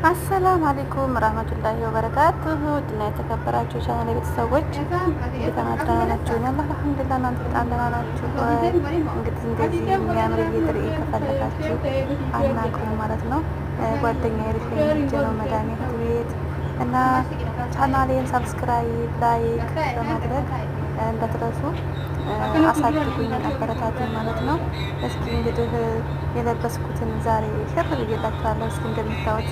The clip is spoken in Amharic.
አሰላም አለይኩም ረህመቱላሂ ወበረካቱሁ ድና የተከበራችሁ ቻናል ቤተሰቦች እንዴት ናችሁ? አላህ አልሐምዱሊላህ። እናንተ በጣም ደህና ናችሁ? እንግዲህ እንደዚህ የሚያምር እየድርይ ከፈለጋችሁ አናግሩ ማለት ነው። ጓደኛዬ ልጅ ነው መድኃኒት ቤት እና ቻናሌን ሰብስክራይብ ላይክ በማድረግ እንዳትረሱ አሳድጉኝ፣ አበረታቱኝ ማለት ነው። እስኪ እንግዲህ የለበስኩትን ዛሬ ሽር ብዬላችኋለሁ። እስኪ እንደምታዩት